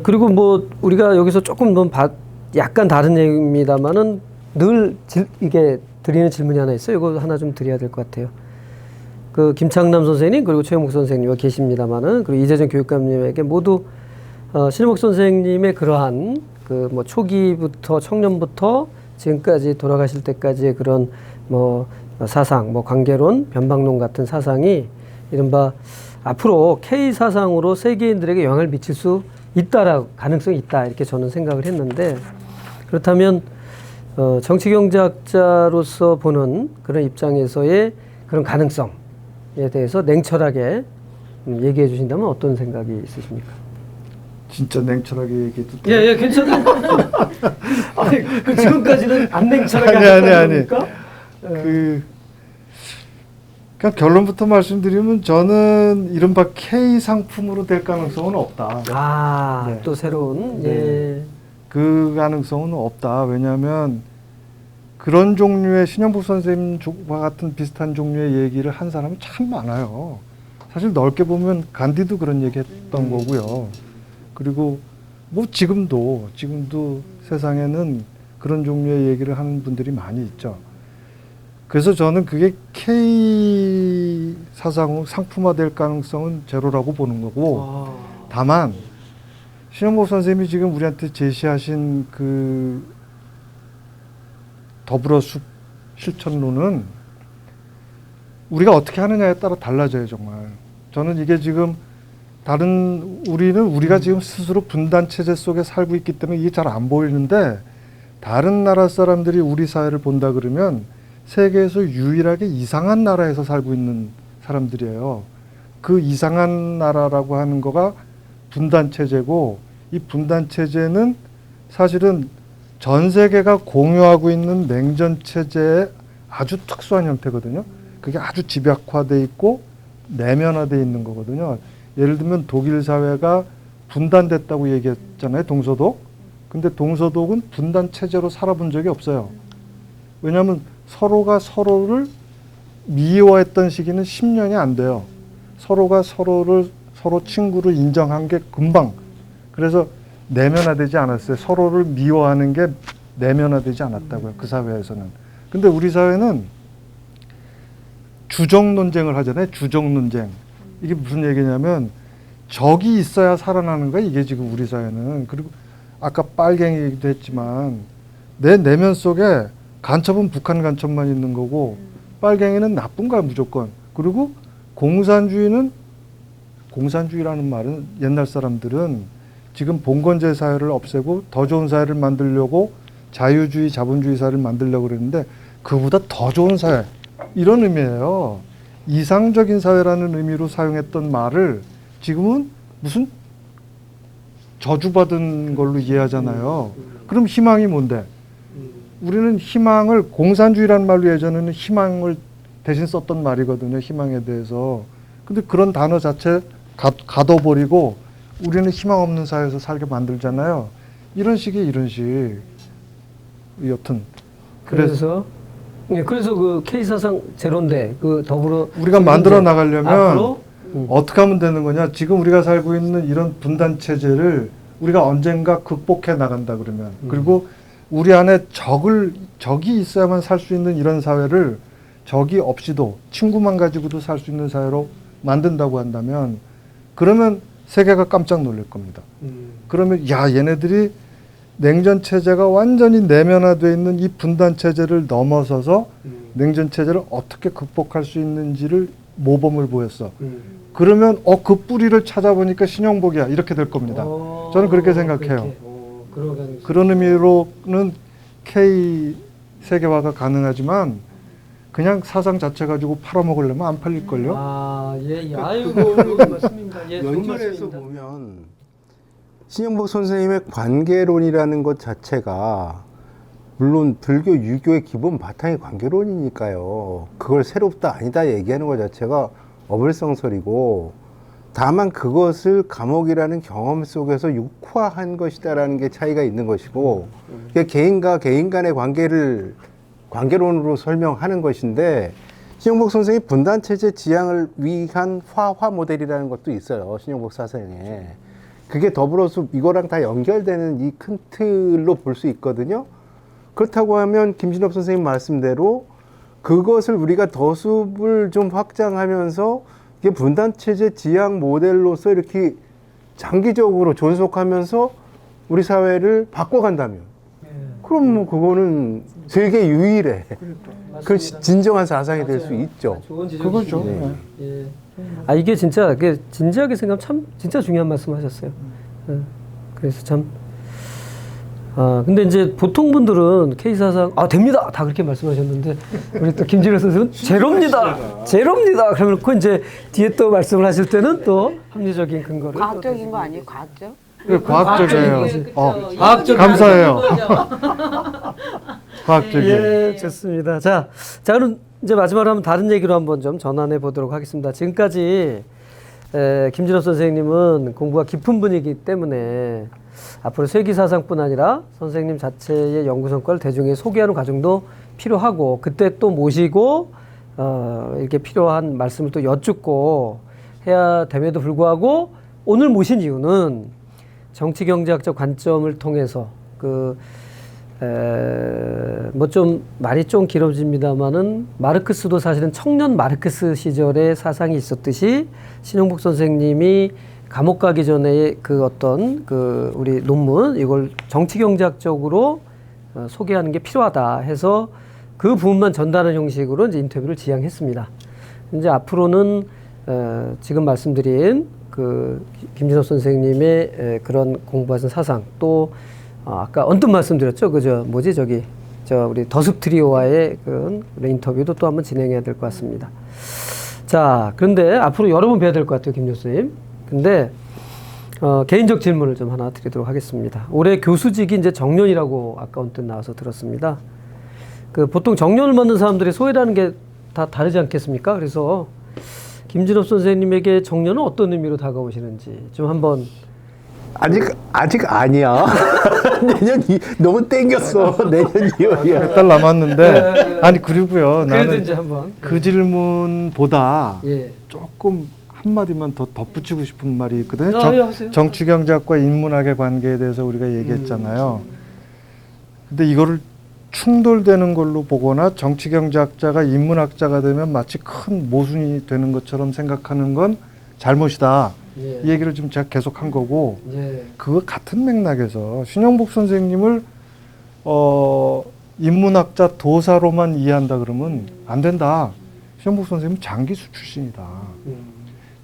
그리고 뭐 우리가 여기서 조금 약간 다른 얘기입니다만은 늘 이게 드리는 질문이 하나 있어요. 이거 하나 좀 드려야 될 것 같아요. 그 김창남 선생님 그리고 최영목 선생님 계십니다만은 그리고 이재정 교육감님에게 모두 신영목 선생님의 그러한 그 뭐 초기부터 청년부터 지금까지 돌아가실 때까지의 그런 뭐 사상, 뭐 관계론, 변방론 같은 사상이 이른바 앞으로 K 사상으로 세계인들에게 영향을 미칠 수 있다라고 가능성이 있다 이렇게 저는 생각을 했는데 그렇다면 정치경제학자로서 보는 그런 입장에서의 그런 가능성에 대해서 냉철하게 얘기해 주신다면 어떤 생각이 있으십니까? 진짜 냉철하게 얘기해도 돼요? 예, 괜찮아요. 아니, 그 지금까지는 안 냉철하게 아니. 그냥 결론부터 말씀드리면 저는 이른바 K 상품으로 될 가능성은 없다. 네. 또 새로운 네. 그 가능성은 없다. 왜냐하면 그런 종류의 신영복 선생님과 같은 비슷한 종류의 얘기를 한 사람은 참 많아요. 사실 넓게 보면 간디도 그런 얘기 했던 거고요. 그리고 뭐 지금도 세상에는 그런 종류의 얘기를 하는 분들이 많이 있죠. 그래서 저는 그게 K 사상으로 상품화될 가능성은 제로라고 보는 거고 다만 신영복 선생님이 지금 우리한테 제시하신 그 더불어숲 실천론은 우리가 어떻게 하느냐에 따라 달라져요, 정말. 저는 이게 지금 우리가 지금 스스로 분단 체제 속에 살고 있기 때문에 이게 잘 안 보이는데 다른 나라 사람들이 우리 사회를 본다 그러면 세계에서 유일하게 이상한 나라에서 살고 있는 사람들이에요. 그 이상한 나라라고 하는 거가 분단 체제고 이 분단 체제는 사실은 전 세계가 공유하고 있는 냉전 체제의 아주 특수한 형태거든요. 그게 아주 집약화돼 있고 내면화돼 있는 거거든요. 예를 들면 독일 사회가 분단됐다고 얘기했잖아요. 동서독. 근데 동서독은 분단 체제로 살아본 적이 없어요. 왜냐하면 서로가 서로를 미워했던 시기는 10년이 안 돼요. 서로 친구로 인정한 게 금방. 그래서 내면화되지 않았어요. 서로를 미워하는 게 내면화되지 않았다고요. 그 사회에서는. 근데 우리 사회는 주적 논쟁을 하잖아요. 주적 논쟁. 이게 무슨 얘기냐면 적이 있어야 살아나는 거야. 이게 지금 우리 사회는. 그리고 아까 빨갱이 얘기도 했지만 내 내면 속에 간첩은 북한 간첩만 있는 거고 빨갱이는 나쁜 거야 무조건. 그리고 공산주의라는 말은 옛날 사람들은 지금 봉건제 사회를 없애고 더 좋은 사회를 만들려고 자유주의 자본주의 사회를 만들려고 그랬는데 그보다 더 좋은 사회 이런 의미예요. 이상적인 사회라는 의미로 사용했던 말을 지금은 무슨 저주받은 걸로 이해하잖아요. 그럼 희망이 뭔데? 우리는 희망을 공산주의라는 말로 예전에는 희망을 대신 썼던 말이거든요. 희망에 대해서. 근데 그런 단어 자체 가둬버리고 우리는 희망 없는 사회에서 살게 만들잖아요. 이런 식. 여튼. 그래서 그 K사상 제로인데 그 더불어 우리가 만들어 나가려면 어떻게 하면 되는 거냐? 지금 우리가 살고 있는 이런 분단 체제를 우리가 언젠가 극복해 나간다 그러면 그리고 우리 안에 적이 있어야만 살 수 있는 이런 사회를 적이 없이도 친구만 가지고도 살 수 있는 사회로 만든다고 한다면 그러면 세계가 깜짝 놀랄 겁니다. 그러면 얘네들이 냉전 체제가 완전히 내면화되어 있는 이 분단 체제를 넘어서서 냉전 체제를 어떻게 극복할 수 있는지를 모범을 보였어. 그러면 그 뿌리를 찾아보니까 신영복이야 이렇게 될 겁니다. 저는 그렇게 생각해요. 그런 의미로는 K 세계화가 가능하지만 그냥 사상 자체 가지고 팔아먹으려면 안 팔릴걸요? 아이고 맞습니다. 연결해서 보면 신영복 선생님의 관계론이라는 것 자체가 물론 불교, 유교의 기본 바탕이 관계론이니까요. 그걸 새롭다 아니다 얘기하는 것 자체가 어불성설이고 다만 그것을 감옥이라는 경험 속에서 육화한 것이다라는 게 차이가 있는 것이고 개인과 개인 간의 관계론으로 설명하는 것인데 신영복 선생이 분단체제 지향을 위한 화화 모델이라는 것도 있어요. 신영복 사상에. 그게 더불어서 이거랑 다 연결되는 이 큰 틀로 볼 수 있거든요. 그렇다고 하면 김진업 선생님 말씀대로 그것을 우리가 더숲을 좀 확장하면서 이게 분단체제 지향 모델로서 이렇게 장기적으로 존속하면서 우리 사회를 바꿔간다면 그럼 뭐 그거는 세계 유일의 그 진정한 사상이 될 수 있죠. 좋은 그거죠. 네. 예. 아 이게 진짜 이게 진지하게 생각하면 참 진짜 중요한 말씀하셨어요. 예. 그래서 참. 아 근데 이제 보통 분들은 K 사상 아 됩니다 다 그렇게 말씀하셨는데 우리 또 김진호 선생은 제로입니다. 그러면 그 이제 뒤에 또 말씀을 하실 때는 또 합리적인 근거를 과학적인 거 아니에요? 과학적? 과학적이에요. 과학적 감사해요. 과학적이에요. 예, 좋습니다. 자, 그럼 이제 마지막으로 한번 다른 얘기로 한번 좀 전환해 보도록 하겠습니다. 지금까지 김진호 선생님은 공부가 깊은 분이기 때문에 앞으로 쇠기사상뿐 아니라 선생님 자체의 연구 성과를 대중에 소개하는 과정도 필요하고 그때 또 모시고 이렇게 필요한 말씀을 또 여쭙고 해야 됨에도 불구하고 오늘 모신 이유는 정치경제학적 관점을 통해서 뭐 좀 말이 좀 길어집니다만은 마르크스도 사실은 청년 마르크스 시절에 사상이 있었듯이 신용복 선생님이 감옥 가기 전에 그 어떤 그 우리 논문 이걸 정치경제학적으로 소개하는 게 필요하다 해서 그 부분만 전달하는 형식으로 이제 인터뷰를 지향했습니다. 이제 앞으로는 지금 말씀드린 그 김진업 선생님의 그런 공부하신 사상 또 아까 언뜻 말씀드렸죠. 그저 뭐지 저기 저 우리 더숲 트리오와의 그런 인터뷰도 또 한번 진행해야 될 것 같습니다. 자 그런데 앞으로 여러 번 뵈야 될 것 같아요, 김 교수님. 근데 개인적 질문을 좀 하나 드리도록 하겠습니다. 올해 교수직이 이제 정년이라고 아까 언뜻 나와서 들었습니다. 그 보통 정년을 맞는 사람들의 소회라는 게 다 다르지 않겠습니까? 그래서 김진업 선생님에게 정년은 어떤 의미로 다가오시는지 좀 한번. 아직 아니야. 너무 땡겼어. 내년 2월이야. 몇 달 남았는데 아니 그리고요. 그래도 나는 이제 한번. 그 질문보다 예. 조금 한마디만 더 덧붙이고 싶은 말이 있거든요. 예, 하세요. 정치경제학과 인문학의 관계에 대해서 우리가 얘기했잖아요. 근데 이거를 충돌되는 걸로 보거나 정치경제학자가 인문학자가 되면 마치 큰 모순이 되는 것처럼 생각하는 건 잘못이다. 예. 이 얘기를 좀 제가 계속 한 거고 예. 그거 같은 맥락에서 신영복 선생님을 인문학자 도사로만 이해한다 그러면 안 된다. 신영복 선생님은 장기수 출신이다.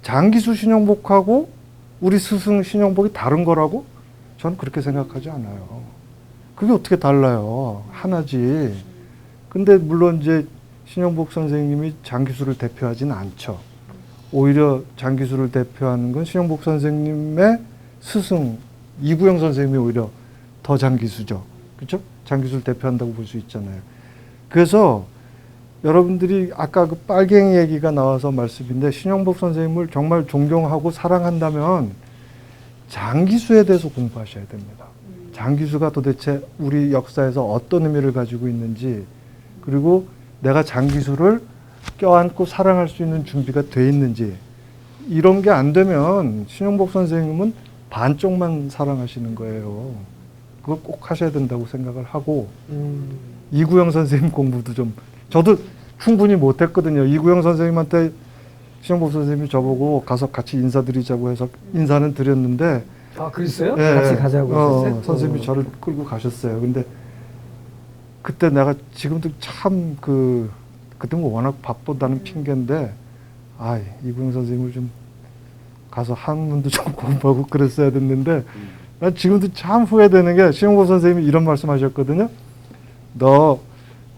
장기수 신영복하고 우리 스승 신영복이 다른 거라고? 저는 그렇게 생각하지 않아요. 그게 어떻게 달라요? 하나지. 근데 물론 이제 신영복 선생님이 장기수를 대표하지는 않죠. 오히려 장기수를 대표하는 건 신영복 선생님의 스승 이구영 선생님이 오히려 더 장기수죠. 그렇죠? 장기수를 대표한다고 볼 수 있잖아요. 그래서 여러분들이 아까 그 빨갱이 얘기가 나와서 말씀인데 신영복 선생님을 정말 존경하고 사랑한다면 장기수에 대해서 공부하셔야 됩니다. 장기수가 도대체 우리 역사에서 어떤 의미를 가지고 있는지 그리고 내가 장기수를 껴안고 사랑할 수 있는 준비가 돼 있는지 이런 게 안 되면 신영복 선생님은 반쪽만 사랑하시는 거예요. 그걸 꼭 하셔야 된다고 생각을 하고 이구영 선생님 공부도 좀 저도 충분히 못했거든요. 이구영 선생님한테 신영복 선생님이 저보고 가서 같이 인사드리자고 해서 인사는 드렸는데 아 그랬어요? 예, 같이 가자고 했어요? 선생님이 저를 끌고 가셨어요. 근데 그때 내가 지금도 참 그때 뭐 워낙 바쁘다는 핑계인데 이구영 선생님을 좀 가서 한문도 좀 공부하고 그랬어야 됐는데 난 지금도 참 후회되는 게 신영복 선생님이 이런 말씀하셨거든요. 너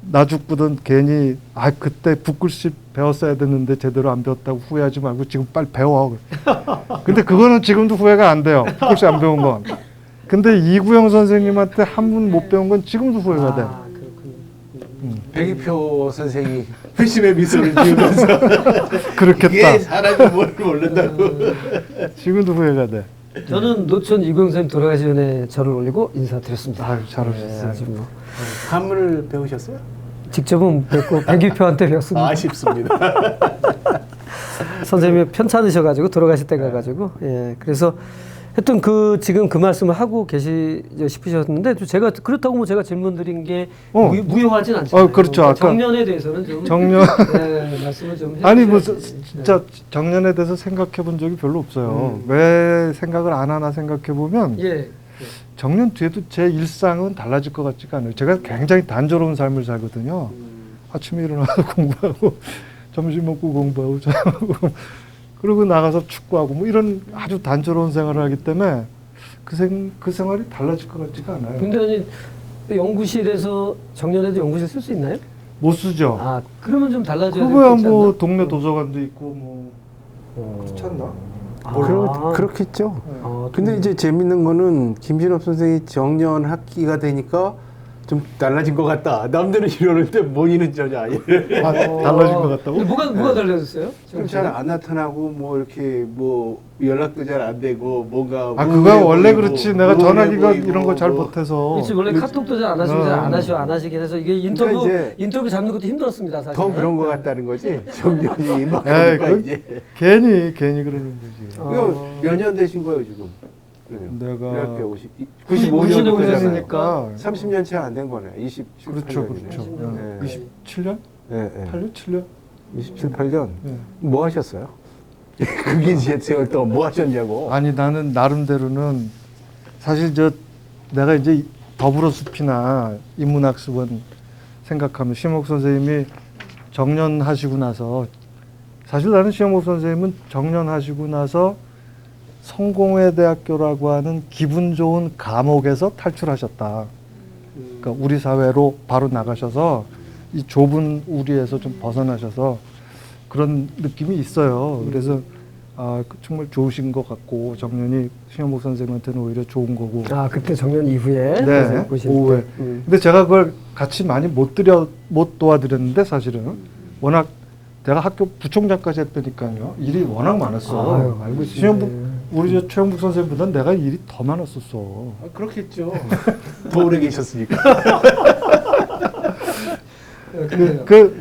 나 죽거든 괜히 그때 붓글씨 배웠어야 됐는데 제대로 안 배웠다고 후회하지 말고 지금 빨리 배워. 근데 그거는 지금도 후회가 안 돼요. 붓글씨 안 배운 건. 근데 이구영 선생님한테 한문 못 배운 건 지금도 후회가 돼. 그렇군요. 백이표 선생이 회심의 미소를 지으면서 그렇겠다. 이게 사람이 뭘 모른다고. 지금도 후회가 돼. 저는 노천 이구영 선생님 돌아가시 전에 절을 올리고 인사드렸습니다. 아유, 잘하셨어요. 아주 뭐 한문을 배우셨어요? 직접은 뵙고 백일표한테 배웠습니다. 아쉽습니다. 선생님이 편찮으셔가지고 돌아가실 때 가가지고 그래서 하여튼 그 지금 그 말씀을 하고 계시지 싶으셨는데 또 제가 그렇다고 뭐 제가 질문 드린 게 무효하진 않잖아요. 그렇죠. 아까 정년에 대해서는 좀 정년 네, 말씀을 좀 아니 뭐 해주셔야지. 진짜 정년에 대해서 생각해 본 적이 별로 없어요. 왜 생각을 안 하나 생각해 보면 예. 정년 뒤에도 제 일상은 달라질 것 같지가 않아요. 제가 굉장히 단조로운 삶을 살거든요. 아침에 일어나서 공부하고 점심 먹고 공부하고 자고 그리고 나가서 축구하고 뭐 이런 아주 단조로운 생활을 하기 때문에 그 생활이 달라질 것 같지가 않아요. 근데 아니 연구실에서 정년에도 연구실 쓸 수 있나요? 못 쓰죠. 아 그러면 좀 달라져야 그거야 되지 뭐 않나? 동네 도서관도 있고 뭐 그렇지 않나? 그렇겠죠. 아, 근데 이제 재밌는 거는 김신업 선생이 정년 학기가 되니까 좀 달라진 것 같다. 남들은 이러는데 본인은 전혀 아니에요. 달라진 것 같다고? 근데 뭐가 달라졌어요? 잘 안 나타나고 뭐 이렇게 뭐 연락도 잘 안 되고 뭔가 그거 원래 보이고, 그렇지. 내가 우울해 전화기가 보이고 이런 거 잘 뭐. 못해서. 그렇지 원래 카톡도 잘 안 하시고 안 하시긴 해서 이게 인터뷰 이제 인터뷰 잡는 것도 힘들었습니다 사실. 더 그런 것 같다는 거지. 정년이 에이, 임박하니까 이제. 괜히 그러는 거지. 이거 몇 년 되신 거예요 지금? 내가 95년 95년이니까 30년 채 안 된 거네. 27, 그렇죠, 8년이네. 그렇죠. 네. 27년? 네, 네. 8년, 7년? 27, 8년. 네. 뭐 하셨어요? 그게 제 생활 동안 뭐 하셨냐고. 아니 나는 나름대로는 사실 내가 이제 더불어숲이나 인문학습원 생각하면 심옥 선생님이 정년하시고 나서 사실 나는 심옥 선생님은 정년하시고 나서 성공회대학교라고 하는 기분 좋은 감옥에서 탈출하셨다. 그러니까 우리 사회로 바로 나가셔서 이 좁은 우리에서 좀 벗어나셔서 그런 느낌이 있어요. 그래서 정말 좋으신 것 같고 정년이 신현복 선생님한테는 오히려 좋은 거고. 아 그때 정년 이후에 네, 보실 오후에. 때. 근데 제가 그걸 같이 많이 못 도와드렸는데 사실은 워낙 내가 학교 부총장까지 했다니까요. 일이 워낙 많았어. 아유, 알고 있습니다. 신현복 우리 최영복 선생님보다 내가 일이 더 많았었어. 그렇겠죠. 더 오래 계셨으니까.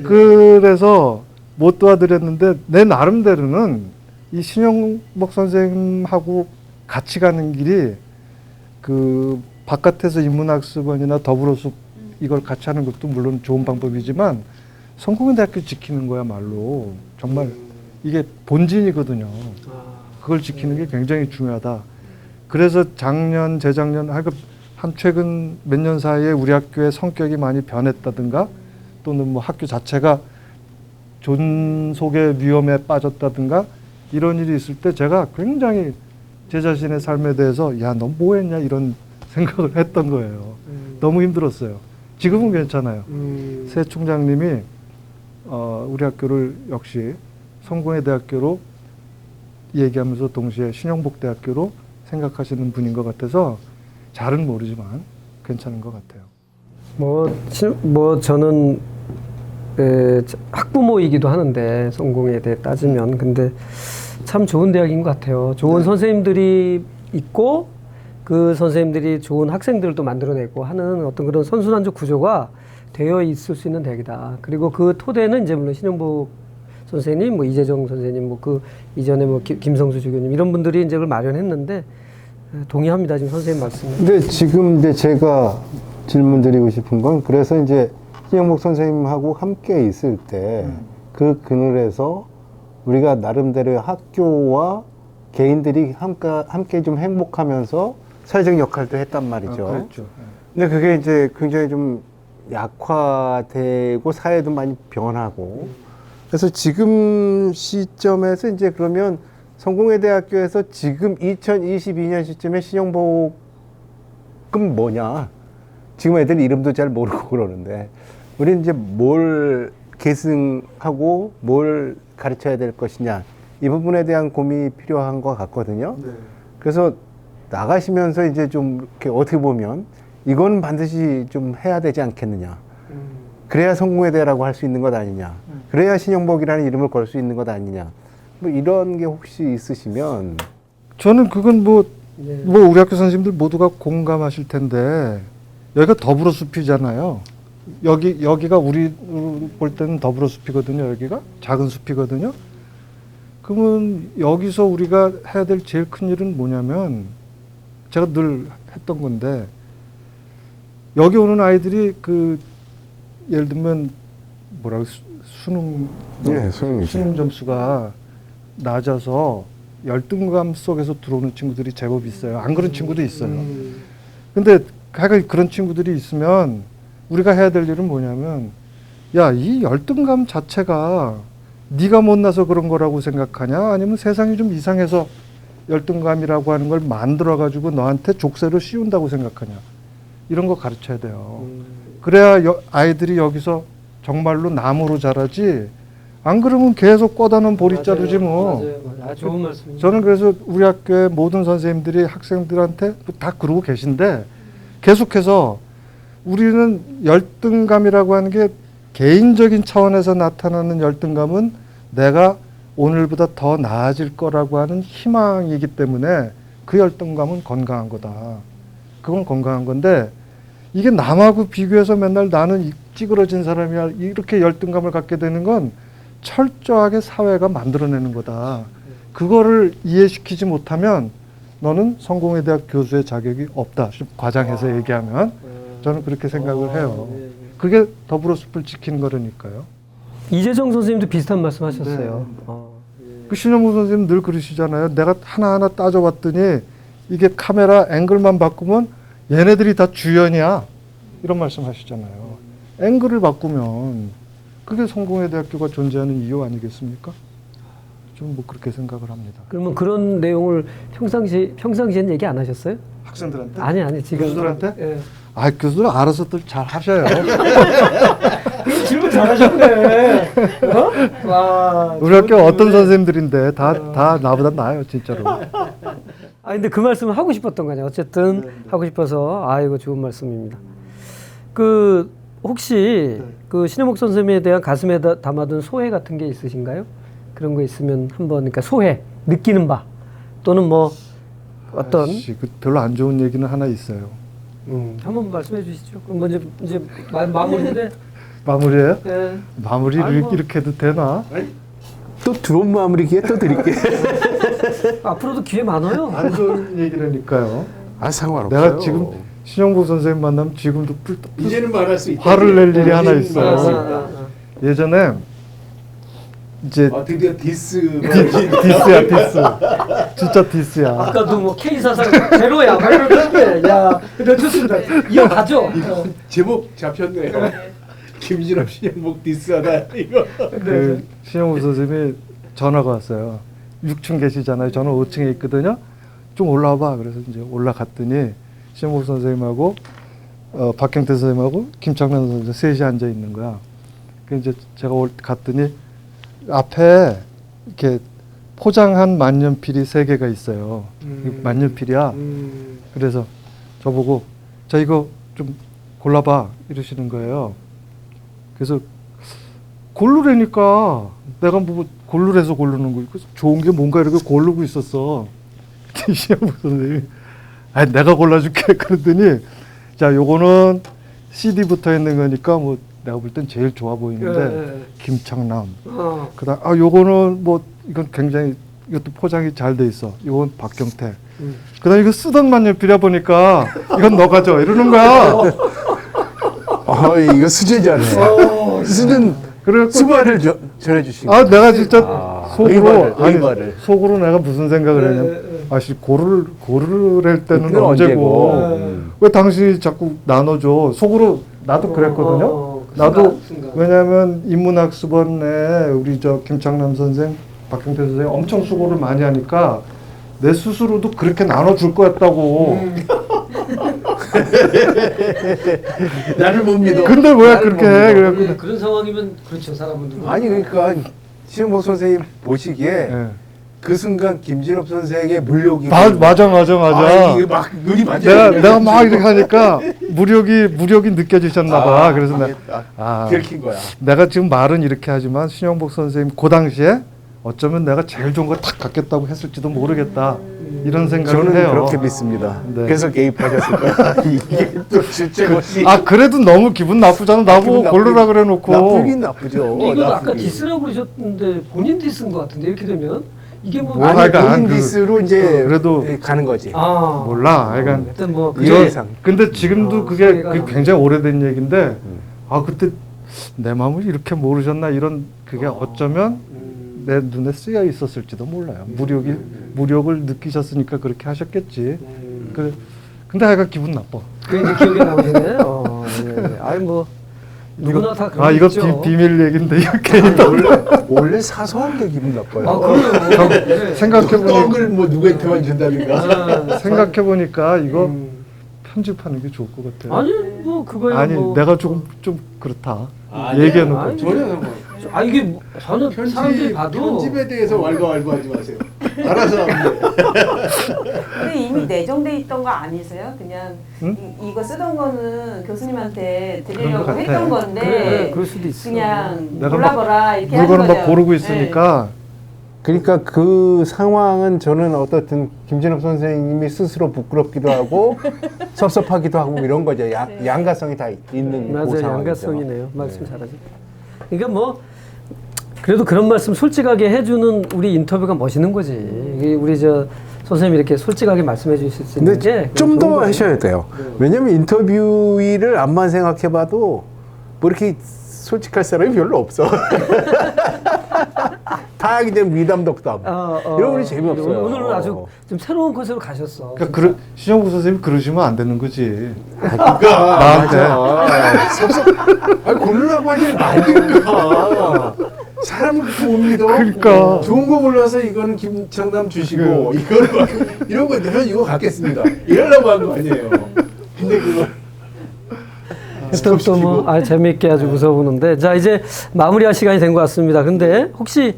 그래서 못 도와드렸는데 내 나름대로는 이 신영복 선생님하고 같이 가는 길이 그 바깥에서 인문학습원이나 더불어숲 이걸 같이 하는 것도 물론 좋은 방법이지만 성공회대학교 지키는 거야말로 정말 이게 본진이거든요. 그걸 지키는 게 굉장히 중요하다. 그래서 작년, 재작년, 한 최근 몇 년 사이에 우리 학교의 성격이 많이 변했다든가 또는 뭐 학교 자체가 존속의 위험에 빠졌다든가 이런 일이 있을 때 제가 굉장히 제 자신의 삶에 대해서 야, 너 뭐 했냐 이런 생각을 했던 거예요. 너무 힘들었어요. 지금은 괜찮아요. 새 총장님이 우리 학교를 역시 성공회대학교로 얘기하면서 동시에 신영복대학교로 생각하시는 분인 것 같아서 잘은 모르지만 괜찮은 것 같아요. 뭐 저는 학부모이기도 하는데 성공에 대해 따지면 근데 참 좋은 대학인 것 같아요. 좋은 선생님들이 있고 그 선생님들이 좋은 학생들도 만들어내고 하는 어떤 그런 선순환적 구조가 되어 있을 수 있는 대학이다. 그리고 그 토대는 이제 물론 신영복 선생님, 뭐 이재정 선생님, 뭐 그 이전에 뭐 김성수 주교님 이런 분들이 이제 그걸 마련했는데 동의합니다. 지금 선생님 말씀에. 근데 지금 이제 제가 질문 드리고 싶은 건 그래서 이제 신영복 선생님하고 함께 있을 때 그 그늘에서 우리가 나름대로 학교와 개인들이 함께 좀 행복하면서 사회적 역할도 했단 말이죠. 그렇죠. 근데 그게 이제 굉장히 좀 약화되고 사회도 많이 변하고 그래서 지금 시점에서 이제 그러면 성공회대학교에서 지금 2022년 시점에 신영복은 뭐냐? 지금 애들 이름도 잘 모르고 그러는데 우리는 이제 뭘 계승하고 뭘 가르쳐야 될 것이냐 이 부분에 대한 고민이 필요한 것 같거든요. 네. 그래서 나가시면서 이제 좀 이렇게 어떻게 보면 이건 반드시 좀 해야 되지 않겠느냐. 그래야 성공회대라고 할 수 있는 것 아니냐. 그래야 신영복이라는 이름을 걸 수 있는 것 아니냐. 뭐 이런 게 혹시 있으시면 저는 그건 뭐 우리 학교 선생님들 모두가 공감하실 텐데 여기가 더불어숲이잖아요. 여기가 우리 볼 때는 더불어숲이거든요. 여기가 작은 숲이거든요. 그러면 여기서 우리가 해야 될 제일 큰 일은 뭐냐면 제가 늘 했던 건데 여기 오는 아이들이 그 예를 들면 뭐라고 수능 네, 수능이죠. 수능 점수가 낮아서 열등감 속에서 들어오는 친구들이 제법 있어요. 안 그런 친구도 있어요. 근데 하여간 그런 친구들이 있으면 우리가 해야 될 일은 뭐냐면 야, 이 열등감 자체가 네가 못나서 그런 거라고 생각하냐? 아니면 세상이 좀 이상해서 열등감이라고 하는 걸 만들어 가지고 너한테 족쇄를 씌운다고 생각하냐? 이런 거 가르쳐야 돼요. 그래야 아이들이 여기서 정말로 나무로 자라지. 안 그러면 계속 꽂아놓은 보릿자루지 뭐. 맞아요. 아, 좋은 말씀이죠. 저는 그래서 우리 학교의 모든 선생님들이 학생들한테 다 그러고 계신데 계속해서 우리는 열등감이라고 하는 게 개인적인 차원에서 나타나는 열등감은 내가 오늘보다 더 나아질 거라고 하는 희망이기 때문에 그 열등감은 건강한 거다. 그건 건강한 건데 이게 남하고 비교해서 맨날 나는 찌그러진 사람이야 이렇게 열등감을 갖게 되는 건 철저하게 사회가 만들어내는 거다. 그거를 이해시키지 못하면 너는 성공회 대학 교수의 자격이 없다. 과장해서 얘기하면 저는 그렇게 생각을 해요. 그게 더불어 숲을 지키는 거라니까요. 이재정 선생님도 비슷한 말씀하셨어요. 그 신영무 선생님 늘 그러시잖아요. 내가 하나하나 따져봤더니 이게 카메라 앵글만 바꾸면 얘네들이 다 주연이야. 이런 말씀 하시잖아요. 앵글을 바꾸면 그게 성공회 대학교가 존재하는 이유 아니겠습니까? 좀 뭐 그렇게 생각을 합니다. 그러면 그런 내용을 평상시엔 얘기 안 하셨어요? 학생들한테? 아니 지금 교수들한테? 예. 아, 교수들 알아서들 잘 하셔요. 질문 잘하셨네. 어? 와, 우리 학교 어떤 선생님들인데 다 나보다 나아요, 진짜로. 아 근데 그 말씀을 하고 싶었던 거냐. 어쨌든 하고 싶어서 이거 좋은 말씀입니다. 그 혹시 그 신혜목 선생님에 대한 가슴에 담아둔 소회 같은 게 있으신가요? 그런 거 있으면 한번 그러니까 소회 느끼는 바 또는 뭐 어떤 그 별로 안 좋은 얘기는 하나 있어요. 한번 말씀해 주시죠. 그럼 먼저 이제 마무리인데. 마무리예요? 네. 마무리를 이렇게 해도 되나? 또 드론 마무리 기회 또 드릴게. 앞으로도 기회 많아요. 안 좋은 얘기라니까요. 아, 상관없어요. 내가 지금 신영복 선생님 만나면 지금도 이제는 말할 수 있다. 화를 낼 일이 하나 이제는 말할 수 있어요. 있다. 예전에 이제 드디어 디스. 디스야 디스. 진짜 디스야. 아까도 뭐 K사상 제로야 막 이러는데 야 근데 좋습니다. 이어가죠. 제목 잡혔네요. 김진업 신영복 디스하다 이거. 그 신영복 선생님이 전화가 왔어요. 6층 계시잖아요. 저는 5층에 있거든요. 좀 올라와봐. 그래서 이제 올라갔더니 신영복 선생님하고 박경태 선생님하고 김창란 선생님 셋이 앉아 있는 거야. 그 이제 제가 갔더니 앞에 이렇게 포장한 만년필이 3개가 있어요. 만년필이야. 그래서 저보고 자 이거 좀 골라봐 이러시는 거예요. 그래서 고르라니까 내가 뭐 고르래서 고르는 거 좋은 게 뭔가 이렇게 고르고 있었어. 시험부 선생님이 내가 골라줄게 그랬더니 자 요거는 CD 붙어 있는 거니까 뭐 내가 볼 땐 제일 좋아 보이는데 김창남. 그다음 요거는 뭐 이건 굉장히 이것도 포장이 잘 돼 있어. 이건 박경태. 그다음 이거 쓰던 만년필이야 보니까 이건 너 가져 이러는 거야. 이거 수제자네. 수준 수발을 전해주신 거. 내가 진짜 속으로 의발을. 속으로 내가 무슨 생각을 했냐면 아씨 고르랄 때는 언제고 왜 당신이 자꾸 나눠줘. 속으로 나도 그랬거든요. 나도 왜냐하면 인문학습원에 우리 저 김창남 선생, 박경태 선생 엄청 수고를 많이 하니까 내 스스로도 그렇게 나눠줄 거였다고. 나를 못 믿어. 근데 왜 그렇게 해? 그래갖고 그런 상황이면 그렇죠 사람은. 아니 그러니까 신영복 선생님 보시기에 예. 그 순간 김진업 선생의 물욕이 맞아. 이게 막 눈이 반짝. 내가 막 이렇게 하니까 무력이 느껴지셨나 봐. 그래서 들킨 거야. 내가 지금 말은 이렇게 하지만 신영복 선생님 그 당시에 어쩌면 내가 제일 좋은 거 탁 갖겠다고 했을지도 모르겠다. 이런 생각을 저는 해요. 그렇게 믿습니다. 네. 그래서 개입하셨을 거야. 이게 또 실제 것이 그래도 너무 기분 나쁘잖아. 나보고 고르라 그래 놓고. 나쁘긴 나쁘죠. 근데 이거 아까 나쁘긴. 디스라고 그러셨는데 본인 디스인 것 같은데 이렇게 되면 이게 뭐, 뭐 아니 하여간 본인 디스로 이제 그래도 가는 거지. 아 몰라. 하여간 하여튼 뭐 이 그게 이상. 근데 지금도 그게 소리가 굉장히 오래된 얘기인데 음. 아 그때 내 마음을 이렇게 모르셨나 이런 그게 어쩌면 내 눈에 쓰여 있었을지도 몰라요. 무력을 느끼셨으니까 그렇게 하셨겠지. 근데 하여간 기분 나빠. 그 이제 기억에 남으시네. 예. 아니 뭐 누구나 다 그런 이거 있죠. 비밀 얘기인데 이렇게 원래 사소한 게 기분 나빠요. 아 그래요. 생각해보니 떡을 뭐 누구한테만 준다든가. 생각해보니까 이거 편집하는 게 좋을 것 같아요. 아니 뭐 그거야 아니 뭐. 내가 좀 그렇다. 아니야. 얘기해놓고 아니, 전혀 아 이게 뭐, 저는 사람들이 봐도 편집에 대해서 왈가왈부하지 마세요. 알아서 하면 돼. 근데 이미 내정돼 있던 거 아니세요? 그냥 응? 이거 쓰던 거는 교수님한테 그런 드리려고 것 했던 같아. 건데 그래, 그럴 수도 있어. 그냥 내가 골라봐라 이렇게 한 물건을 거죠. 막 고르고 네. 있으니까 그러니까 그 상황은 저는 어떻든 김진업 선생님이 스스로 부끄럽기도 하고 섭섭하기도 하고 이런 거죠. 양가성이 다 있는 그 맞아요. 상황이죠. 양가성이네요. 말씀 잘하죠. 그러니까 뭐 그래도 그런 말씀 솔직하게 해주는 우리 인터뷰가 멋있는 거지. 이게 우리 저 선생님이 이렇게 솔직하게 말씀해 주실 수 있는 근데 게 좀 좋은 더 거지. 하셔야 돼요. 왜냐면 인터뷰를 암만 생각해봐도 뭐 이렇게 솔직할 사람이 별로 없어. 다 이제 미담 덕담. 이런 분이 재미없어요. 오늘은 아주 좀 새로운 곳으로 가셨어. 그러니까 신영구 선생님이 그러시면 안 되는 거지. 나한테. 아니 고르라고 하지 말든가. 사람을 그렇게 못 믿어. 그러니까. 좋은 거 골라서 이거는 김창남 주시고 이거는 막 이런 거 내면 이거 갖겠습니다. 이러려고 한 거 아니에요. 근데 그걸 또뭐 재미있게 아주 웃어보는데 자 이제 마무리할 시간이 된 것 같습니다. 근데 혹시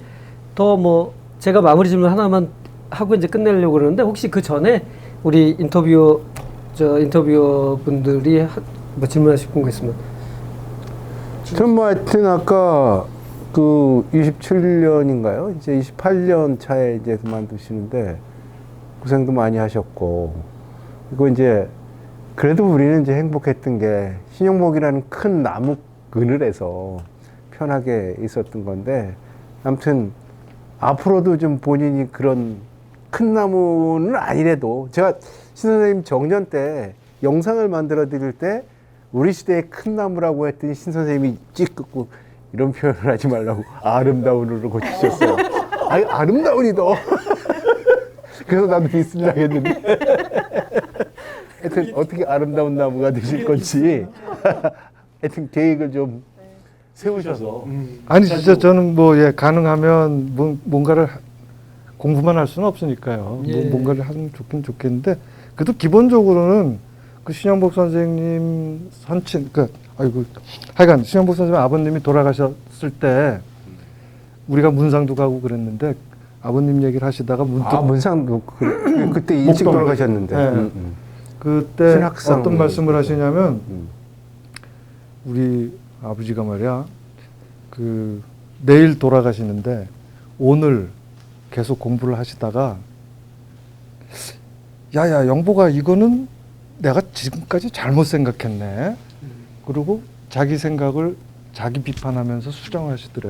더 뭐 제가 마무리 질문 하나만 하고 이제 끝내려고 그러는데 혹시 그 전에 우리 인터뷰어 분들이 뭐 질문하실 거 있으면 전 뭐 하여튼 아까 그 27년인가요? 이제 28년 차에 이제 그만두시는데 고생도 많이 하셨고 그리고 이제 그래도 우리는 이제 행복했던 게 신영목이라는 큰 나무 그늘에서 편하게 있었던 건데 아무튼 앞으로도 좀 본인이 그런 큰 나무는 아니래도 제가 신 선생님 정년 때 영상을 만들어 드릴 때 우리 시대의 큰 나무라고 했더니 신 선생님이 찍 긋고 이런 표현을 하지 말라고 아름다운으로 고치셨어요. 아니 아름다운이 더. 그래서 나도 디스려고 했는데 하여튼 어떻게 아름다운 나무가 되실 건지 하여튼 계획을 좀 세우셔서 아니 진짜 저는 뭐 가능하면 뭔가를 공부만 할 수는 없으니까요. 예. 뭔가를 하면 좋긴 좋겠는데 그래도 기본적으로는 그 신영복 선생님 하여간 신영복 선생님 아버님이 돌아가셨을 때 우리가 문상도 가고 그랬는데 아버님 얘기를 하시다가 문득 문상 그때 일찍 목동. 돌아가셨는데 네. 그때 신학상 어떤 말씀을 하시냐면 음. 우리 아버지가 말이야 그 내일 돌아가시는데 오늘 계속 공부를 하시다가 야야 영보가 이거는 내가 지금까지 잘못 생각했네. 그리고 자기 생각을 자기 비판하면서 수정하시더래.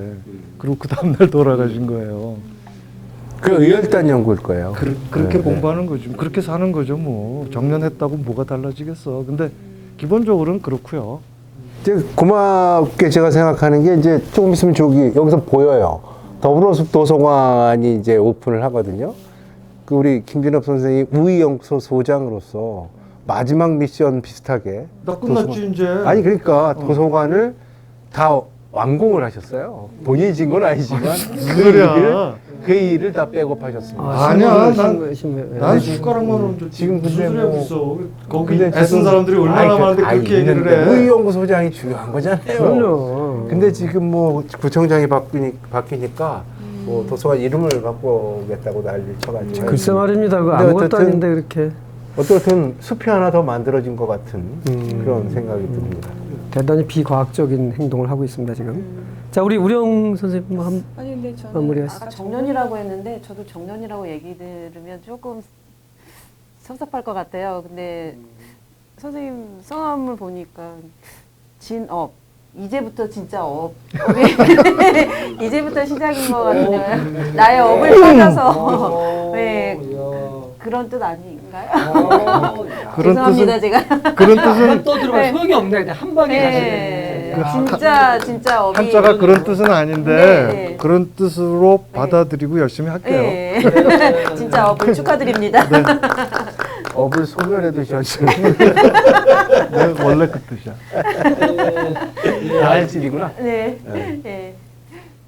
그리고 그 다음날 돌아가신 거예요. 그 의열단 연구일 거예요. 그렇게 네, 공부하는 거죠. 그렇게 사는 거죠. 뭐 정년했다고 뭐가 달라지겠어. 근데 기본적으로는 그렇고요. 이제 고맙게 제가 생각하는 게 이제 조금 있으면 저기 여기서 보여요. 더불어숲 도서관이 이제 오픈을 하거든요. 그 우리 김진업 선생이 우이연구소 소장으로서 마지막 미션 비슷하게 나 끝났지 이제. 아니 그러니까 도서관을 다 완공을 하셨어요. 본인이 진 건 아니지만 그 일을 다 백업하셨습니다. 아니야, 난 난 숟가락만 얹어. 지금 근데 무슨 소리야 뭐- 있어. 거기 근데 애쓴 사람들이 얼마나 많은데 그렇게 얘기를 해. 우이연구소장이 중요한 거잖아요. 그럼요. 근데 지금 뭐 구청장이 바뀌니까 뭐 도서관 이름을 바꾸겠다고 난리를 쳐가지고 글쎄 말입니다. 그 근데 아무것도 어쨌든 아닌데 그렇게 어떻든 숲이 하나 더 만들어진 것 같은 그런 생각이 듭니다. 대단히 비과학적인 행동을 하고 있습니다 지금. 자 우리 우령 선생님 한 아니 근데 저는 마무리하시죠. 아까 정년이라고 했는데 저도 정년이라고 얘기 들으면 조금 섭섭할 것 같아요. 근데 선생님 성함을 보니까 진업 이제부터 진짜 이제부터 시작인 것 같네요. 나의 업을 찾아서 네, 그런 뜻 아닌가요? 그런 죄송합니다 제가. 그런 뜻은 또 들어가 소용이 없네. 그냥 한 방에 네, 진짜 업이 한자가 그런 뜻은 아닌데 네. 그런 뜻으로 받아들이고 열심히 할게요. 네. 진짜 업을 축하드립니다. 업을 소멸해 두셔야죠. 네, 원래 그 뜻이야. 알집이구나. 네. 네.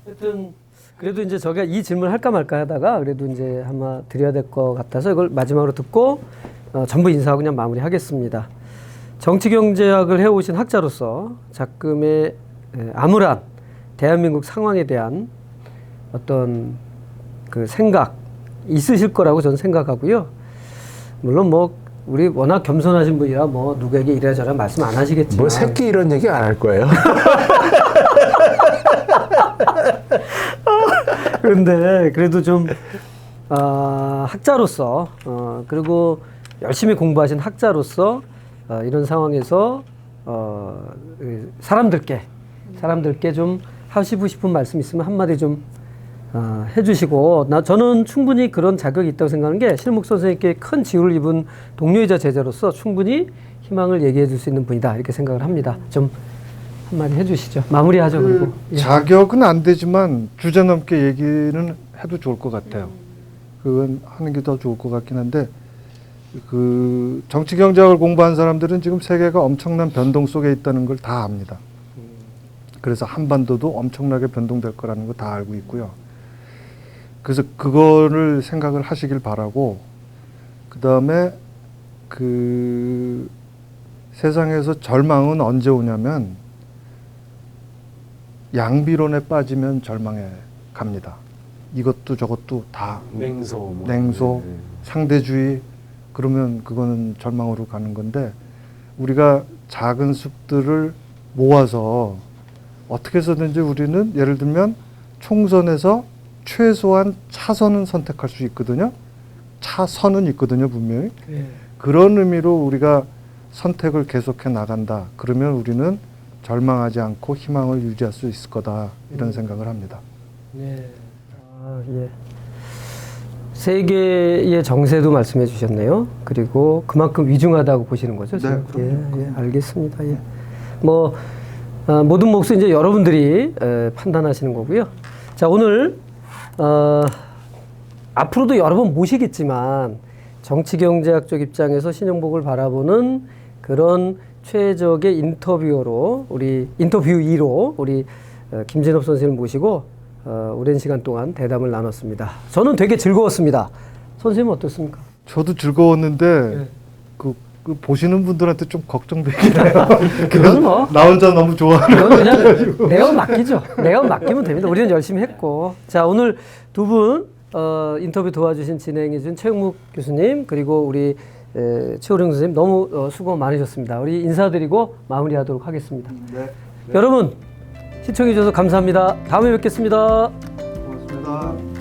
하여튼 그래도 이제 저가 이 질문을 할까 말까 하다가 그래도 이제 아마 드려야 될 것 같아서 이걸 마지막으로 듣고 전부 인사하고 그냥 마무리하겠습니다. 정치경제학을 해오신 학자로서 작금의 암울한 대한민국 상황에 대한 어떤 그 생각 있으실 거라고 저는 생각하고요. 물론 뭐 우리 워낙 겸손하신 분이라 뭐 누구에게 이래저래 말씀 안 하시겠지만 뭐 새끼 이런 얘기 안 할 거예요. 그런데 그래도 좀 학자로서 그리고 열심히 공부하신 학자로서 이런 상황에서 사람들께 좀 하시고 싶은 말씀 있으면 한마디 좀 해주시고 저는 충분히 그런 자격이 있다고 생각하는 게 실목 선생님께 큰 지우를 입은 동료이자 제자로서 충분히 희망을 얘기해 줄 수 있는 분이다 이렇게 생각을 합니다. 좀 한마디 해주시죠. 마무리하죠. 그리고 자격은 안 되지만 주제넘게 얘기는 해도 좋을 것 같아요. 그건 하는 게 더 좋을 것 같긴 한데 그 정치경제학을 공부한 사람들은 지금 세계가 엄청난 변동 속에 있다는 걸 다 압니다. 그래서 한반도도 엄청나게 변동될 거라는 거 다 알고 있고요. 그래서 그거를 생각을 하시길 바라고 그 다음에 그 세상에서 절망은 언제 오냐면 양비론에 빠지면 절망에 갑니다. 이것도 저것도 다 냉소, 상대주의 그러면 그거는 절망으로 가는 건데 우리가 작은 숲들을 모아서 어떻게 해서든지 우리는 예를 들면 총선에서 최소한 차선은 선택할 수 있거든요. 차선은 있거든요, 분명히. 그런 의미로 우리가 선택을 계속해 나간다. 그러면 우리는 절망하지 않고 희망을 유지할 수 있을 거다. 이런 생각을 합니다. 네. 예. 세계의 정세도 말씀해 주셨네요. 그리고 그만큼 위중하다고 보시는 거죠? 네, 예, 알겠습니다. 예. 뭐 모든 몫은 이제 여러분들이 판단하시는 거고요. 자, 오늘 앞으로도 여러 번 모시겠지만 정치경제학적 입장에서 신영복을 바라보는 그런 최적의 인터뷰어로 인터뷰이로 우리 김진업 선생님을 모시고 오랜 시간 동안 대담을 나눴습니다. 저는 되게 즐거웠습니다. 선생님은 어떻습니까? 저도 즐거웠는데 네. 그 보시는 분들한테 좀 걱정되긴 해요. 그건 뭐. 나 혼자 너무 좋아하는 이건 그냥 내어 맡기죠. 내어 맡기면 됩니다. 우리는 열심히 했고. 자, 오늘 두 분 인터뷰 도와주신 진행해준 최영묵 교수님 그리고 우리 최호령 선생님 너무 수고 많으셨습니다. 우리 인사드리고 마무리하도록 하겠습니다. 네. 여러분 시청해 주셔서 감사합니다. 다음에 뵙겠습니다. 고맙습니다.